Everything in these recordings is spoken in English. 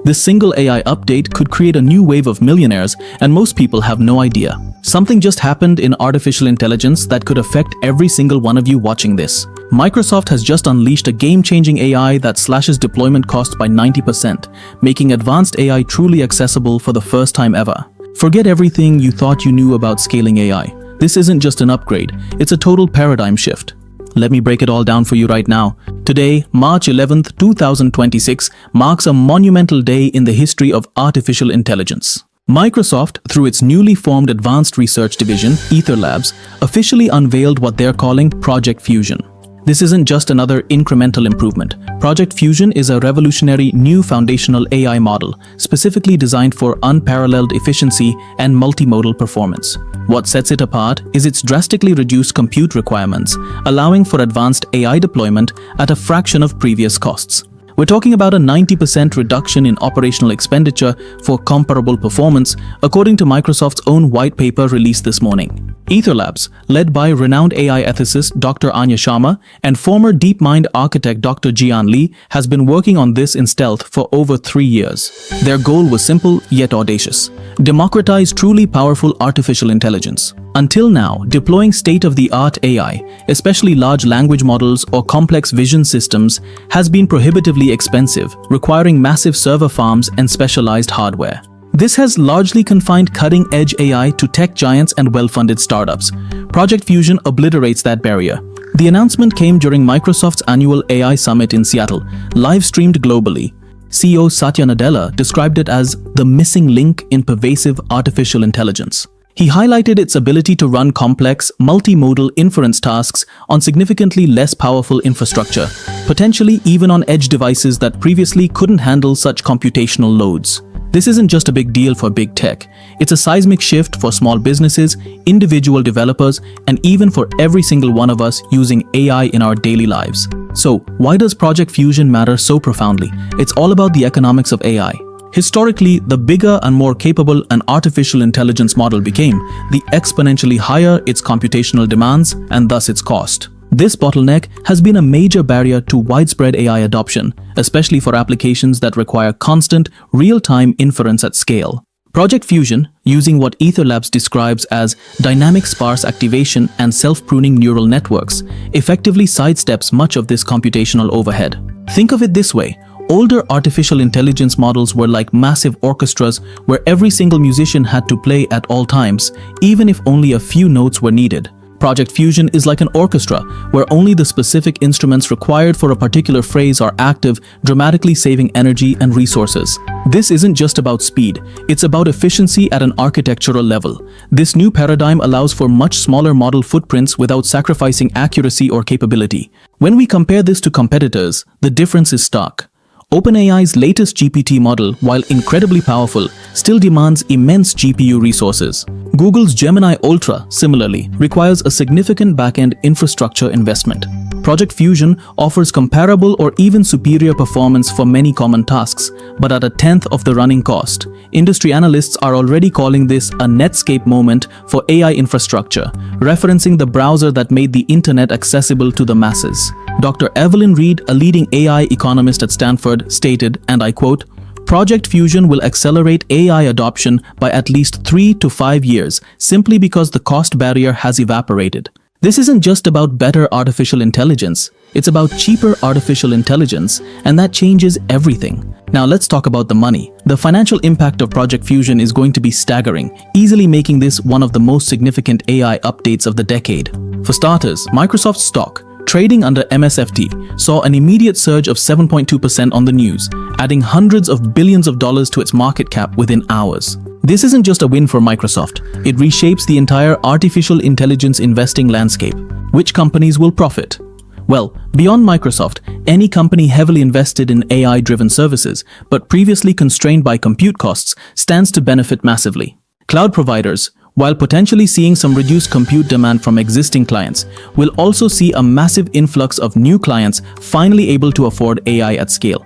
This single AI update could create a new wave of millionaires, and most people have no idea. Something just happened in artificial intelligence that could affect every single one of you watching this. Microsoft has just unleashed a game-changing AI that slashes deployment costs by 90%, making advanced AI truly accessible for the first time ever. Forget everything you thought you knew about scaling AI. This isn't just an upgrade, it's a total paradigm shift. Let me break it all down for you right now. Today, March 11th, 2026, marks a monumental day in the history of artificial intelligence. Microsoft, through its newly formed advanced research division, Ether Labs, officially unveiled what they're calling Project Fusion. This isn't just another incremental improvement. Project Fusion is a revolutionary new foundational AI model, specifically designed for unparalleled efficiency and multimodal performance. What sets it apart is its drastically reduced compute requirements, allowing for advanced AI deployment at a fraction of previous costs. We're talking about a 90% reduction in operational expenditure for comparable performance, according to Microsoft's own white paper released this morning. Ether Labs, led by renowned AI ethicist Dr. Anya Sharma and former DeepMind architect Dr. Jian Li, has been working on this in stealth for over 3 years. Their goal was simple yet audacious: democratize truly powerful artificial intelligence. Until now, deploying state-of-the-art AI, especially large language models or complex vision systems, has been prohibitively expensive, requiring massive server farms and specialized hardware. This has largely confined cutting-edge AI to tech giants and well-funded startups. Project Fusion obliterates that barrier. The announcement came during Microsoft's annual AI Summit in Seattle, live-streamed globally. CEO Satya Nadella described it as the missing link in pervasive artificial intelligence. He highlighted its ability to run complex, multimodal inference tasks on significantly less powerful infrastructure, potentially even on edge devices that previously couldn't handle such computational loads. This isn't just a big deal for big tech. It's a seismic shift for small businesses, individual developers, and even for every single one of us using AI in our daily lives. So, why does Project Fusion matter so profoundly? It's all about the economics of AI. Historically, the bigger and more capable an artificial intelligence model became, the exponentially higher its computational demands and thus its cost. This bottleneck has been a major barrier to widespread AI adoption, especially for applications that require constant, real-time inference at scale. Project Fusion, using what Ether Labs describes as dynamic sparse activation and self-pruning neural networks, effectively sidesteps much of this computational overhead. Think of it this way. Older artificial intelligence models were like massive orchestras where every single musician had to play at all times, even if only a few notes were needed. Project Fusion is like an orchestra where only the specific instruments required for a particular phrase are active, dramatically saving energy and resources. This isn't just about speed, it's about efficiency at an architectural level. This new paradigm allows for much smaller model footprints without sacrificing accuracy or capability. When we compare this to competitors, the difference is stark. OpenAI's latest GPT model, while incredibly powerful, still demands immense GPU resources. Google's Gemini Ultra, similarly, requires a significant back-end infrastructure investment. Project Fusion offers comparable or even superior performance for many common tasks, but at a tenth of the running cost. Industry analysts are already calling this a Netscape moment for AI infrastructure, referencing the browser that made the internet accessible to the masses. Dr. Evelyn Reed, a leading AI economist at Stanford, stated, and I quote, "Project Fusion will accelerate AI adoption by at least 3 to 5 years, simply because the cost barrier has evaporated." This isn't just about better artificial intelligence, it's about cheaper artificial intelligence, and that changes everything. Now let's talk about the money. The financial impact of Project Fusion is going to be staggering, easily making this one of the most significant AI updates of the decade. For starters, Microsoft's stock, trading under MSFT, saw an immediate surge of 7.2% on the news, adding hundreds of billions of dollars to its market cap within hours. This isn't just a win for Microsoft, it reshapes the entire artificial intelligence investing landscape. Which companies will profit? Well, beyond Microsoft, any company heavily invested in AI-driven services, but previously constrained by compute costs, stands to benefit massively. Cloud providers, while potentially seeing some reduced compute demand from existing clients, will also see a massive influx of new clients finally able to afford AI at scale.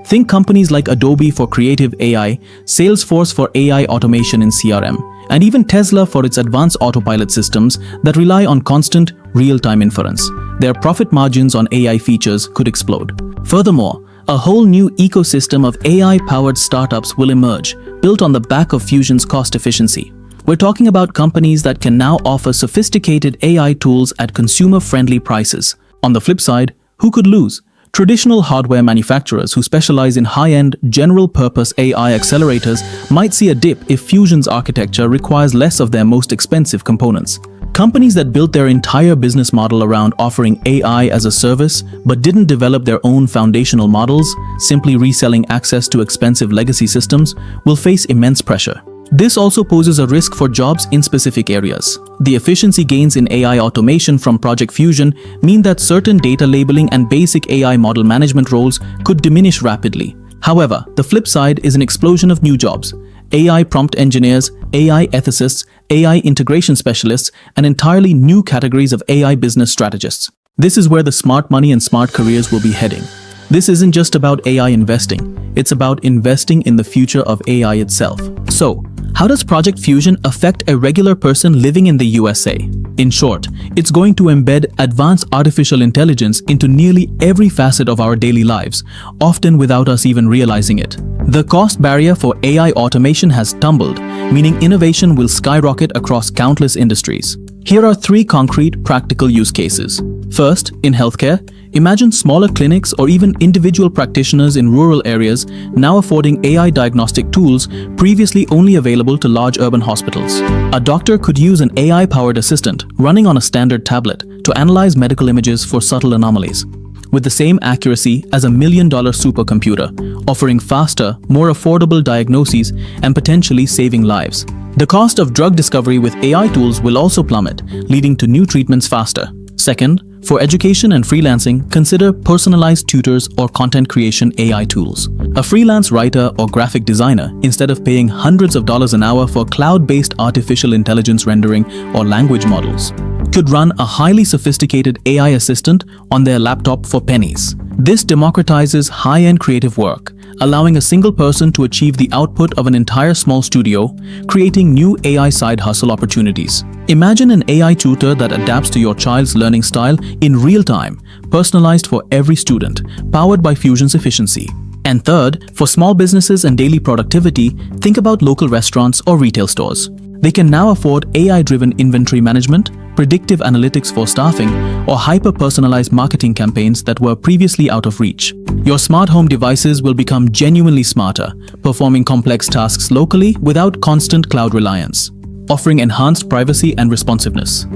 Think companies like Adobe for creative AI, Salesforce for AI automation in CRM, and even Tesla for its advanced autopilot systems that rely on constant, real-time inference. Their profit margins on AI features could explode. Furthermore, A whole new ecosystem of AI-powered startups will emerge, built on the back of Fusion's cost efficiency. We're talking about companies that can now offer sophisticated AI tools at consumer-friendly prices. On the flip side, who could lose? Traditional hardware manufacturers who specialize in high-end, general-purpose AI accelerators might see a dip if Fusion's architecture requires less of their most expensive components. Companies that built their entire business model around offering AI as a service but didn't develop their own foundational models, simply reselling access to expensive legacy systems, will face immense pressure. This also poses a risk for jobs in specific areas. The efficiency gains in AI automation from Project Fusion mean that certain data labeling and basic AI model management roles could diminish rapidly. However, the flip side is an explosion of new jobs. AI prompt engineers, AI ethicists, AI integration specialists, and entirely new categories of AI business strategists. This is where the smart money and smart careers will be heading. This isn't just about AI investing, it's about investing in the future of AI itself. So, how does Project Fusion affect a regular person living in the USA? In short, it's going to embed advanced artificial intelligence into nearly every facet of our daily lives, often without us even realizing it. The cost barrier for AI automation has tumbled, meaning innovation will skyrocket across countless industries. Here are 3 concrete, practical use cases. First, in healthcare, imagine smaller clinics or even individual practitioners in rural areas now affording AI diagnostic tools previously only available to large urban hospitals. A doctor could use an AI-powered assistant running on a standard tablet to analyze medical images for subtle anomalies, with the same accuracy as a $1 million supercomputer, offering faster, more affordable diagnoses and potentially saving lives. The cost of drug discovery with AI tools will also plummet, leading to new treatments faster. Second, for education and freelancing, consider personalized tutors or content creation AI tools. A freelance writer or graphic designer, instead of paying hundreds of dollars an hour for cloud-based artificial intelligence rendering or language models, could run a highly sophisticated AI assistant on their laptop for pennies. This democratizes high-end creative work, allowing a single person to achieve the output of an entire small studio, creating new AI side hustle opportunities. Imagine an AI tutor that adapts to your child's learning style in real time, personalized for every student, powered by Fusion's efficiency. And third, for small businesses and daily productivity, think about local restaurants or retail stores. They can now afford AI-driven inventory management, predictive analytics for staffing, or hyper-personalized marketing campaigns that were previously out of reach. Your smart home devices will become genuinely smarter, performing complex tasks locally without constant cloud reliance, offering enhanced privacy and responsiveness.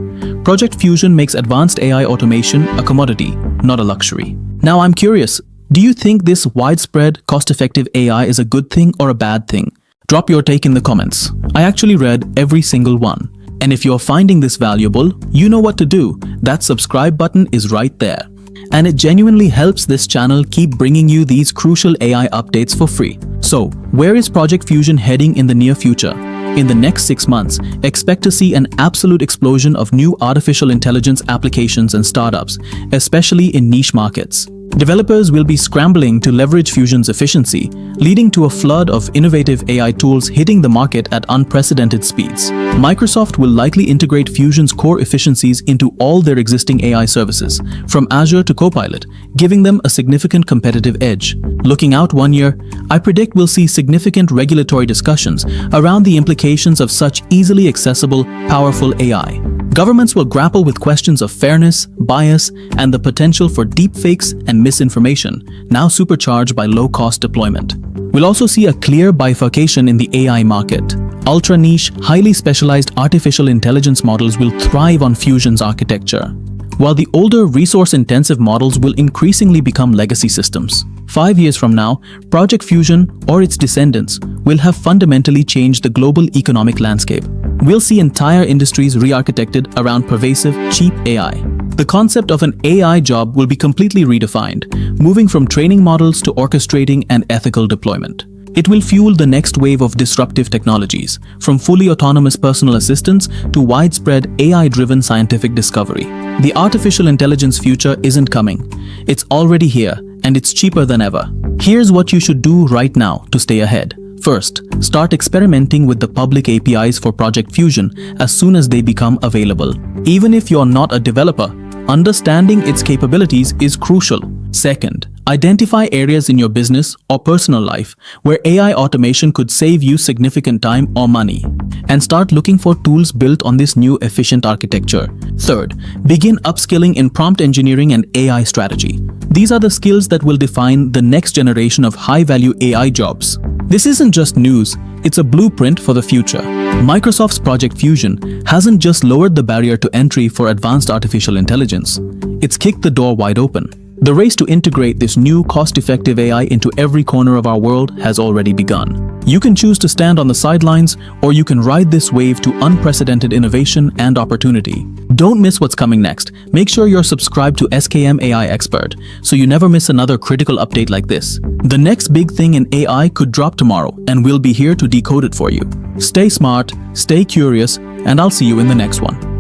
Project Fusion makes advanced AI automation a commodity, not a luxury. Now I'm curious, do you think this widespread, cost-effective AI is a good thing or a bad thing? Drop your take in the comments. I actually read every single one. And if you're finding this valuable, you know what to do. That subscribe button is right there. And it genuinely helps this channel keep bringing you these crucial AI updates for free. So, where is Project Fusion heading in the near future? In the next 6 months, expect to see an absolute explosion of new artificial intelligence applications and startups, especially in niche markets. Developers will be scrambling to leverage Fusion's efficiency, leading to a flood of innovative AI tools hitting the market at unprecedented speeds. Microsoft will likely integrate Fusion's core efficiencies into all their existing AI services, from Azure to Copilot, giving them a significant competitive edge. Looking out 1 year, I predict we'll see significant regulatory discussions around the implications of such easily accessible, powerful AI. Governments will grapple with questions of fairness, bias, and the potential for deepfakes and misinformation, now supercharged by low-cost deployment. We'll also see a clear bifurcation in the AI market. Ultra-niche, highly specialized artificial intelligence models will thrive on Fusion's architecture, while the older, resource-intensive models will increasingly become legacy systems. 5 years from now, Project Fusion, or its descendants, will have fundamentally changed the global economic landscape. We'll see entire industries re-architected around pervasive, cheap AI. The concept of an AI job will be completely redefined, moving from training models to orchestrating and ethical deployment. It will fuel the next wave of disruptive technologies, from fully autonomous personal assistants to widespread AI-driven scientific discovery. The artificial intelligence future isn't coming. It's already here, and it's cheaper than ever. Here's what you should do right now to stay ahead. First, start experimenting with the public APIs for Project Fusion as soon as they become available. Even if you're not a developer, understanding its capabilities is crucial. Second, Identify areas in your business or personal life where AI automation could save you significant time or money, and start looking for tools built on this new efficient architecture. Third, begin upskilling in prompt engineering and AI strategy. These are the skills that will define the next generation of high-value AI jobs. This isn't just news, it's a blueprint for the future. Microsoft's Project Fusion hasn't just lowered the barrier to entry for advanced artificial intelligence, it's kicked the door wide open. The race to integrate this new cost-effective AI into every corner of our world has already begun. You can choose to stand on the sidelines, or you can ride this wave to unprecedented innovation and opportunity. Don't miss what's coming next. Make sure you're subscribed to SKM AI Expert so you never miss another critical update like this. The next big thing in AI could drop tomorrow, and we'll be here to decode it for you. Stay smart, stay curious, and I'll see you in the next one.